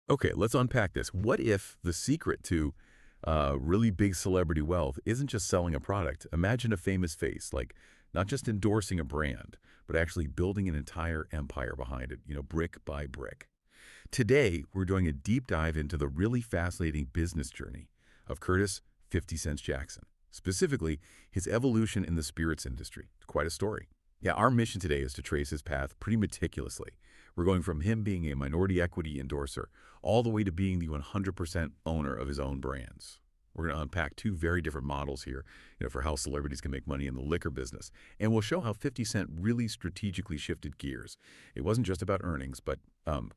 Okay, let's unpack this. What if the secret to really big celebrity wealth isn't just selling a product? Imagine a famous face, like not just endorsing a brand, but actually building an entire empire behind it, brick by brick. Today, we're doing a deep dive into the really fascinating business journey of Curtis 50 Cent Jackson, specifically his evolution in the spirits industry. It's quite a story. Yeah, our mission today is to trace his path pretty meticulously. We're going from him being a minority equity endorser all the way to being the 100% owner of his own brands. We're going to unpack two very different models here, for how celebrities can make money in the liquor business. And we'll show how 50 Cent really strategically shifted gears. It wasn't just about earnings, but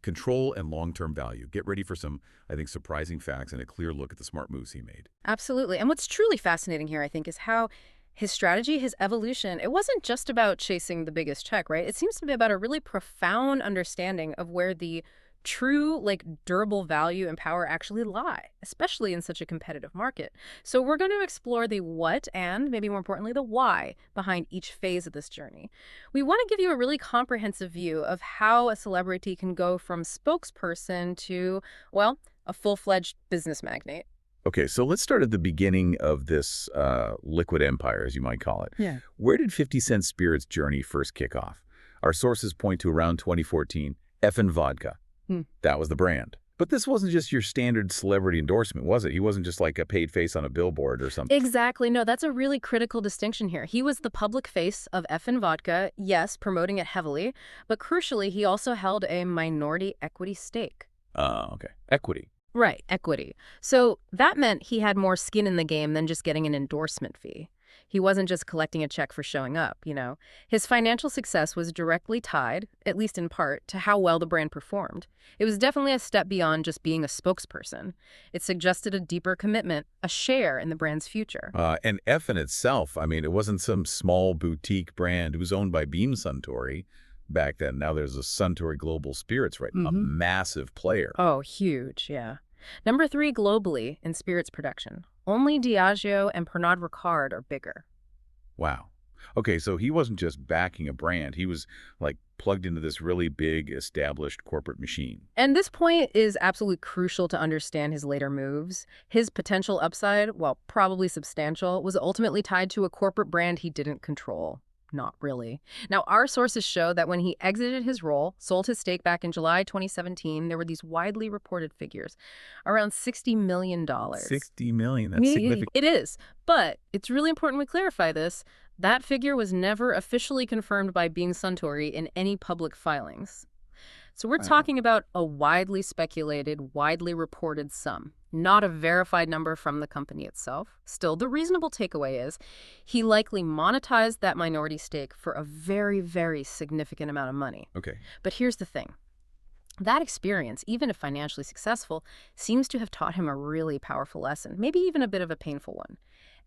control and long-term value. Get ready for some, I think, surprising facts and a clear look at the smart moves he made. Absolutely. And what's truly fascinating here, I think, is how his strategy, his evolution, it wasn't just about chasing the biggest check, right? It seems to be about a really profound understanding of where the true, durable value and power actually lie, especially in such a competitive market. So we're going to explore the what and, maybe more importantly, the why behind each phase of this journey. We want to give you a really comprehensive view of how a celebrity can go from spokesperson to, well, a full-fledged business magnate. Okay, so let's start at the beginning of this liquid empire, as you might call it. Yeah. Where did 50 Cent Spirits' journey first kick off? Our sources point to around 2014, Effen Vodka. That was the brand. But this wasn't just your standard celebrity endorsement, was it? He wasn't just like a paid face on a billboard or something. Exactly. No, that's a really critical distinction here. He was the public face of Effen Vodka, yes, promoting it heavily, but crucially, he also held a minority equity stake. Okay. Equity. Right, equity. So that meant he had more skin in the game than just getting an endorsement fee. He wasn't just collecting a check for showing up. His financial success was directly tied, at least in part, to how well the brand performed. It was definitely a step beyond just being a spokesperson. It suggested a deeper commitment, a share in the brand's future. And Effen itself, I mean, it wasn't some small boutique brand. It was owned by Beam Suntory back then. Now there's a Suntory Global Spirits, right? A massive player. Oh, huge, yeah. Number 3 globally in spirits production. Only Diageo and Pernod Ricard are bigger. Wow. Okay, so he wasn't just backing a brand. He was plugged into this really big established corporate machine. And this point is absolutely crucial to understand his later moves. His potential upside, while probably substantial, was ultimately tied to a corporate brand he didn't control. Not really. Now, our sources show that when he exited his role, sold his stake back in July 2017, there were these widely reported figures, around $60 million. $60 million, that's significant. It is, but it's really important we clarify this. That figure was never officially confirmed by Beam Suntory in any public filings. So we're talking about a widely speculated, widely reported sum, not a verified number from the company itself. Still, the reasonable takeaway is he likely monetized that minority stake for a very, very significant amount of money. Okay. But here's the thing. That experience, even if financially successful, seems to have taught him a really powerful lesson, maybe even a bit of a painful one.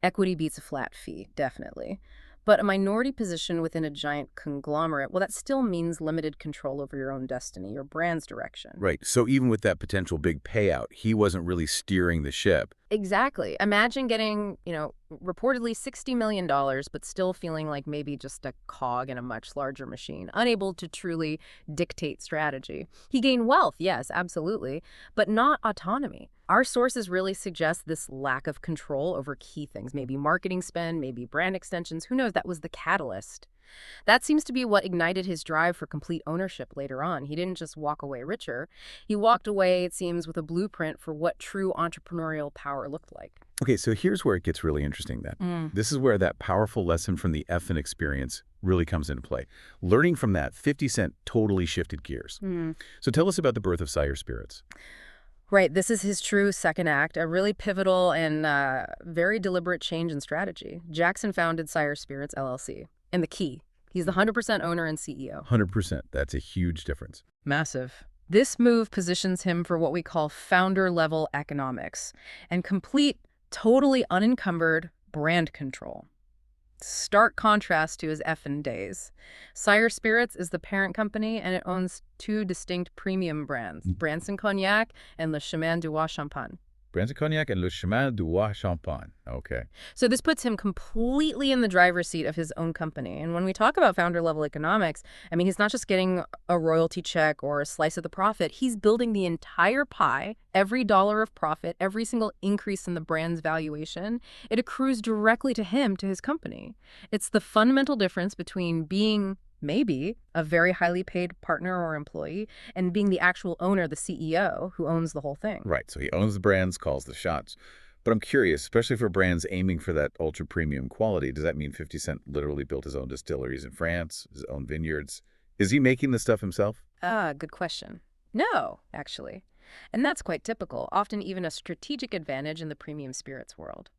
Equity beats a flat fee, definitely. But a minority position within a giant conglomerate, well, that still means limited control over your own destiny, your brand's direction. Right. So even with that potential big payout, he wasn't really steering the ship. Exactly. Imagine getting, reportedly $60 million, but still feeling like maybe just a cog in a much larger machine, unable to truly dictate strategy. He gained wealth, yes, absolutely, but not autonomy. Our sources really suggest this lack of control over key things, maybe marketing spend, maybe brand extensions. Who knows? That was the catalyst. That seems to be what ignited his drive for complete ownership later on. He didn't just walk away richer. He walked away, it seems, with a blueprint for what true entrepreneurial power looked like. Okay, so here's where it gets really interesting then. This is where that powerful lesson from the Effen experience really comes into play. Learning from that, 50 Cent totally shifted gears. So tell us about the birth of Sire Spirits. Right. This is his true second act, a really pivotal and very deliberate change in strategy. Jackson founded Sire Spirits, LLC. And the key, he's the 100% owner and CEO. 100%. That's a huge difference. Massive. This move positions him for what we call founder-level economics and complete, totally unencumbered brand control. Stark contrast to his Effen days. Sire Spirits is the parent company, and it owns 2 distinct premium brands, Branson Cognac and Le Chemin du Roi Champagne. Brands de Cognac and Le Chemin du Roi Champagne. Okay. So this puts him completely in the driver's seat of his own company. And when we talk about founder-level economics, I mean, he's not just getting a royalty check or a slice of the profit. He's building the entire pie, every dollar of profit, every single increase in the brand's valuation. It accrues directly to him, to his company. It's the fundamental difference between being maybe a very highly paid partner or employee and being the actual owner, the CEO, who owns the whole thing. Right. So he owns the brands, calls the shots. But I'm curious, especially for brands aiming for that ultra premium quality, does that mean 50 Cent literally built his own distilleries in France, his own vineyards? Is he making this stuff himself? Good question. No, actually. And that's quite typical, often even a strategic advantage in the premium spirits world,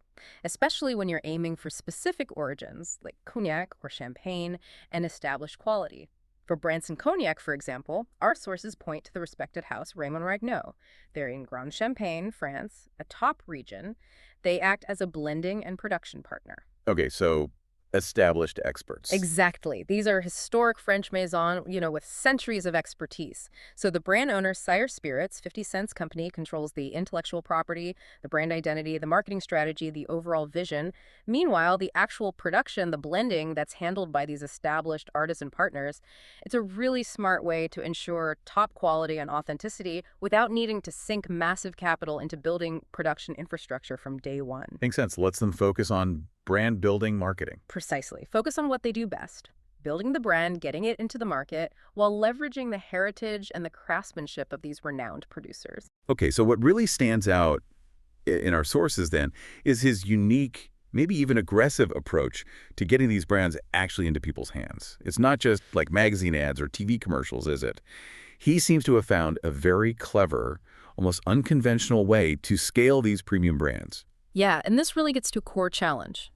especially when you're aiming for specific origins like cognac or champagne and established quality. For Branson Cognac, for example, our sources point to the respected house Raymond Ragnaud. They're in Grand Champagne, France, a top region. They act as a blending and production partner. Okay, so established experts. Exactly. These are historic French maison, with centuries of expertise. So the brand owner, Sire Spirits, 50 Cent's company, controls the intellectual property, the brand identity, the marketing strategy, the overall vision. Meanwhile, the actual production, the blending, that's handled by these established artisan partners. It's a really smart way to ensure top quality and authenticity without needing to sink massive capital into building production infrastructure from day one. Makes sense. Lets them focus on brand building marketing. Precisely. Focus on what they do best. Building the brand, getting it into the market, while leveraging the heritage and the craftsmanship of these renowned producers. Okay, so what really stands out in our sources then is his unique, maybe even aggressive approach to getting these brands actually into people's hands. It's not just like magazine ads or TV commercials, is it? He seems to have found a very clever, almost unconventional way to scale these premium brands. Yeah, and this really gets to a core challenge.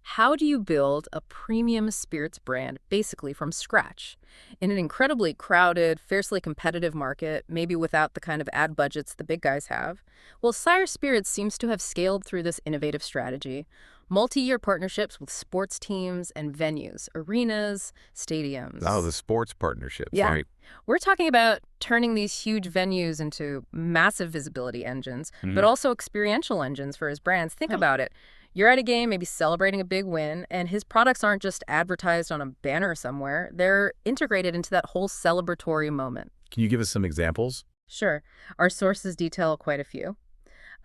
How do you build a premium spirits brand basically from scratch in an incredibly crowded, fiercely competitive market, maybe without the kind of ad budgets the big guys have? Well, Sire Spirits seems to have scaled through this innovative strategy. Multi-year partnerships with sports teams and venues, arenas, stadiums. Oh, the sports partnerships. Yeah. Right. We're talking about turning these huge venues into massive visibility engines, but also experiential engines for his brands. Think about it. You're at a game, maybe celebrating a big win, and his products aren't just advertised on a banner somewhere. They're integrated into that whole celebratory moment. Can you give us some examples? Sure. Our sources detail quite a few.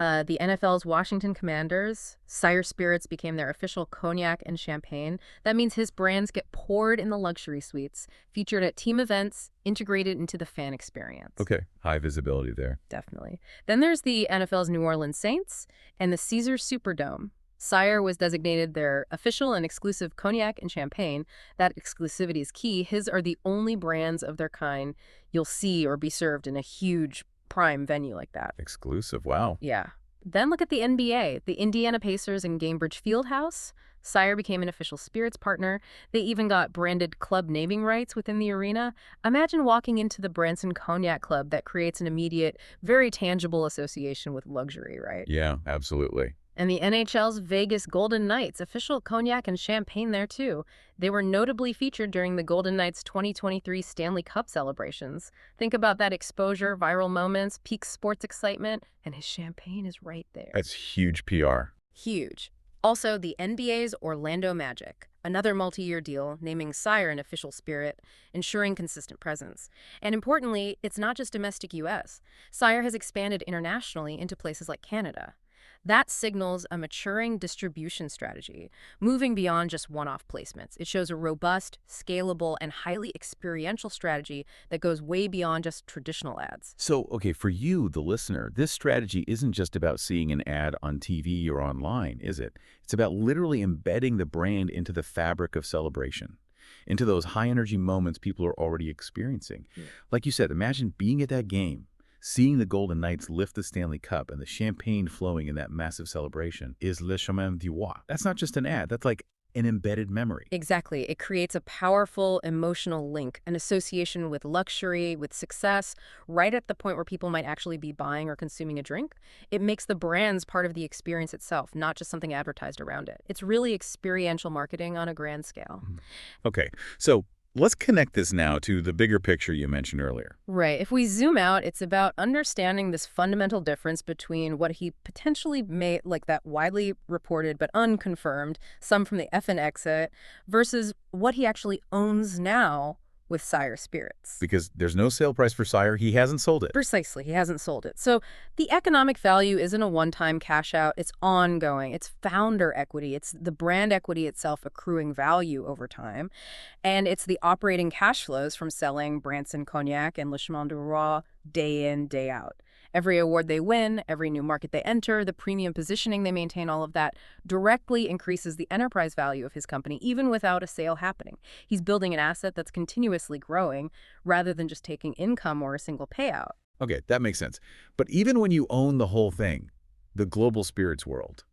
The NFL's Washington Commanders, Sire Spirits became their official cognac and champagne. That means his brands get poured in the luxury suites, featured at team events, integrated into the fan experience. Okay, high visibility there. Definitely. Then there's the NFL's New Orleans Saints and the Caesars Superdome. Sire was designated their official and exclusive cognac and champagne. That exclusivity is key. His are the only brands of their kind you'll see or be served in a huge prime venue like that. Exclusive, wow. Yeah. Then look at the NBA, the Indiana Pacers and Gainbridge Fieldhouse. Sire became an official spirits partner. They even got branded club naming rights within the arena. Imagine walking into the Branson Cognac Club. That creates an immediate, very tangible association with luxury, right? Yeah, absolutely. And the NHL's Vegas Golden Knights, official cognac and champagne there too. They were notably featured during the Golden Knights 2023 Stanley Cup celebrations. Think about that exposure, viral moments, peak sports excitement, and his champagne is right there. That's huge PR. Huge. Also, the NBA's Orlando Magic, another multi-year deal naming Sire an official spirit, ensuring consistent presence. And importantly, it's not just domestic U.S. Sire has expanded internationally into places like Canada. That signals a maturing distribution strategy, moving beyond just one-off placements. It shows a robust, scalable, and highly experiential strategy that goes way beyond just traditional ads. So, okay, for you, the listener, this strategy isn't just about seeing an ad on TV or online, is it? It's about literally embedding the brand into the fabric of celebration, into those high-energy moments people are already experiencing. Yeah. Like you said, imagine being at that game, seeing the Golden Knights lift the Stanley Cup and the champagne flowing in that massive celebration is Le Chemin du Roi. That's not just an ad. That's like an embedded memory. Exactly. It creates a powerful emotional link, an association with luxury, with success, right at the point where people might actually be buying or consuming a drink. It makes the brands part of the experience itself, not just something advertised around it. It's really experiential marketing on a grand scale. Okay, so let's connect this now to the bigger picture you mentioned earlier. Right. If we zoom out, it's about understanding this fundamental difference between what he potentially made, like that widely reported but unconfirmed, some from the Effen exit, versus what he actually owns now with Sire Spirits. Because there's no sale price for Sire. He hasn't sold it. Precisely. He hasn't sold it. So the economic value isn't a one-time cash out. It's ongoing. It's founder equity. It's the brand equity itself accruing value over time. And it's the operating cash flows from selling Branson Cognac and Le Chemin du Roi day in, day out. Every award they win, every new market they enter, the premium positioning they maintain, all of that directly increases the enterprise value of his company, even without a sale happening. He's building an asset that's continuously growing rather than just taking income or a single payout. Okay, that makes sense. But even when you own the whole thing, the global spirits world,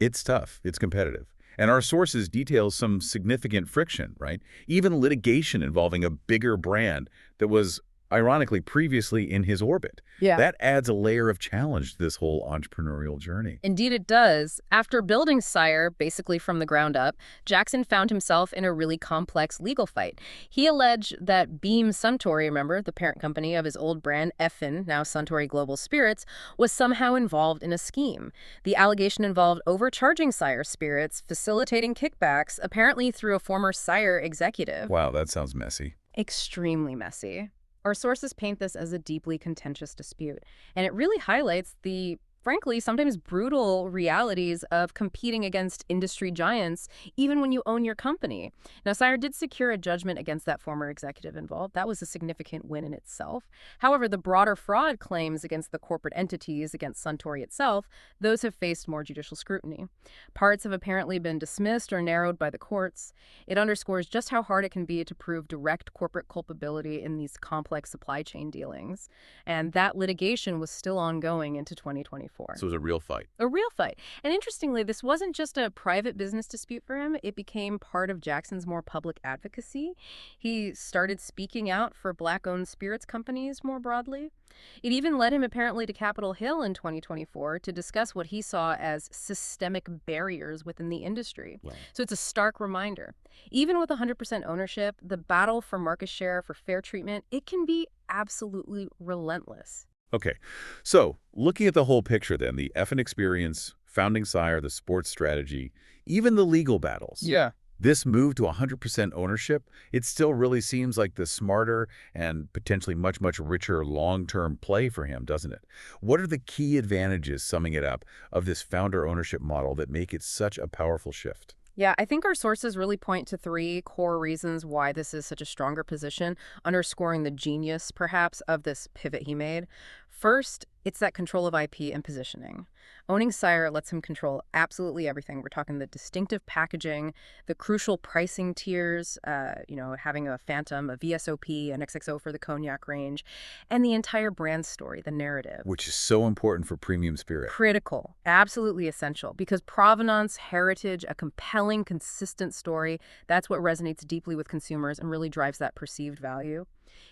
it's tough. It's competitive. And our sources detail some significant friction, right? Even litigation involving a bigger brand that was ironically previously in his orbit. Yeah. That adds a layer of challenge to this whole entrepreneurial journey. Indeed it does. After building Sire basically from the ground up, Jackson found himself in a really complex legal fight. He alleged that Beam Suntory, remember, the parent company of his old brand Effen, now Suntory Global Spirits, was somehow involved in a scheme. The allegation involved overcharging Sire Spirits, facilitating kickbacks, apparently through a former Sire executive. Wow, that sounds messy. Extremely messy. Our sources paint this as a deeply contentious dispute, and it really highlights the, frankly, sometimes brutal realities of competing against industry giants, even when you own your company. Now, Sire did secure a judgment against that former executive involved. That was a significant win in itself. However, the broader fraud claims against the corporate entities, against Suntory itself, those have faced more judicial scrutiny. Parts have apparently been dismissed or narrowed by the courts. It underscores just how hard it can be to prove direct corporate culpability in these complex supply chain dealings. And that litigation was still ongoing into 2024. So it was a real fight. A real fight. And interestingly, this wasn't just a private business dispute for him. It became part of Jackson's more public advocacy. He started speaking out for Black-owned spirits companies more broadly. It even led him apparently to Capitol Hill in 2024 to discuss what he saw as systemic barriers within the industry. Wow. So it's a stark reminder. Even with 100% ownership, the battle for market share, for fair treatment, it can be absolutely relentless. Okay, so looking at the whole picture then, the Effen experience, founding Sire, the sports strategy, even the legal battles. Yeah. This move to 100% ownership, it still really seems like the smarter and potentially much, much richer long-term play for him, doesn't it? What are the key advantages, summing it up, of this founder ownership model that make it such a powerful shift? Yeah, I think our sources really point to three core reasons why this is such a stronger position, underscoring the genius, perhaps, of this pivot he made. First, it's that control of IP and positioning. Owning Sire lets him control absolutely everything. We're talking the distinctive packaging, the crucial pricing tiers, having a Phantom, a VSOP, an XXO for the cognac range, and the entire brand story, the narrative. Which is so important for premium spirit. Critical, absolutely essential, because provenance, heritage, a compelling, consistent story, that's what resonates deeply with consumers and really drives that perceived value.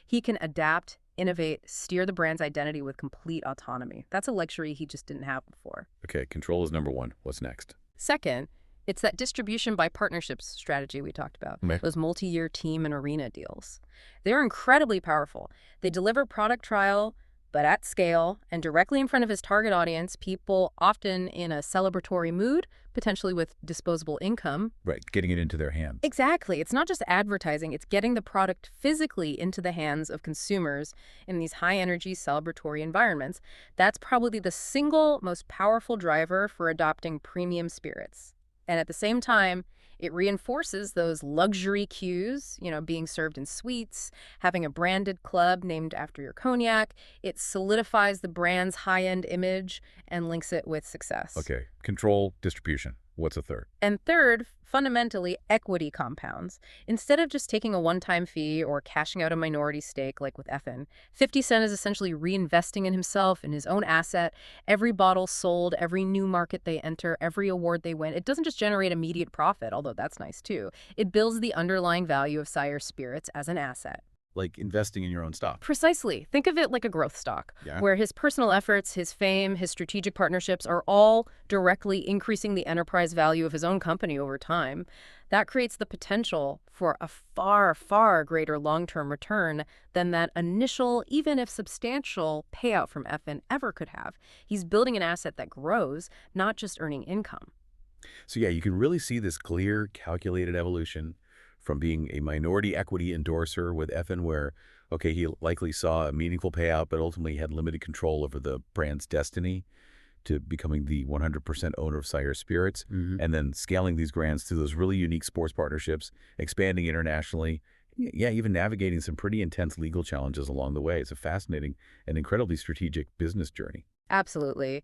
He can adapt, innovate, steer the brand's identity with complete autonomy. That's a luxury he just didn't have before. Okay, control is number one. What's next? Second, it's that distribution by partnerships strategy we talked about, those multi-year team and arena deals. They're incredibly powerful. They deliver product trial, but at scale and directly in front of his target audience, people often in a celebratory mood, potentially with disposable income. Right, getting it into their hands. Exactly. It's not just advertising, it's getting the product physically into the hands of consumers in these high-energy celebratory environments. That's probably the single most powerful driver for adopting premium spirits. And at the same time, it reinforces those luxury cues, being served in suites, having a branded club named after your cognac. It solidifies the brand's high-end image and links it with success. Okay, control, distribution. What's a third? And third, fundamentally, equity compounds. Instead of just taking a one-time fee or cashing out a minority stake like with Effen, 50 Cent is essentially reinvesting in himself, in his own asset. Every bottle sold, every new market they enter, every award they win, it doesn't just generate immediate profit, although that's nice too. It builds the underlying value of Sire Spirits as an asset. like investing in your own stock. Precisely. Think of it like a growth stock, Yeah. where his personal efforts, his fame, his strategic partnerships are all directly increasing the enterprise value of his own company over time. That creates the potential for a far, far greater long-term return than that initial, even if substantial, payout from Effen ever could have. He's building an asset that grows, not just earning income. So yeah, you can really see this clear, calculated evolution from being a minority equity endorser with Effen, where, okay, he likely saw a meaningful payout, but ultimately had limited control over the brand's destiny, to becoming the 100% owner of Sire Spirits, and then scaling these brands through those really unique sports partnerships, expanding internationally, yeah, even navigating some pretty intense legal challenges along the way. It's a fascinating and incredibly strategic business journey. Absolutely.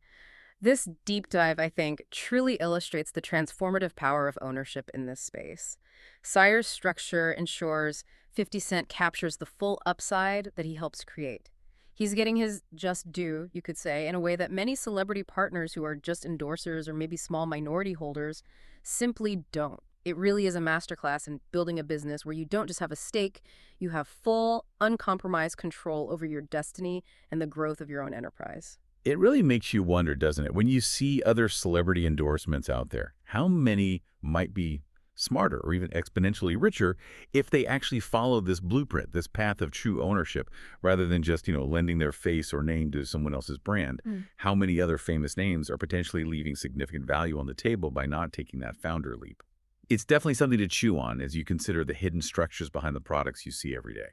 This deep dive, I think, truly illustrates the transformative power of ownership in this space. Sire's structure ensures 50 Cent captures the full upside that he helps create. He's getting his just due, you could say, in a way that many celebrity partners who are just endorsers or maybe small minority holders simply don't. It really is a masterclass in building a business where you don't just have a stake, you have full, uncompromised control over your destiny and the growth of your own enterprise. It really makes you wonder, doesn't it? When you see other celebrity endorsements out there, how many might be smarter or even exponentially richer if they actually follow this blueprint, this path of true ownership, rather than just, lending their face or name to someone else's brand? How many other famous names are potentially leaving significant value on the table by not taking that founder leap? It's definitely something to chew on as you consider the hidden structures behind the products you see every day.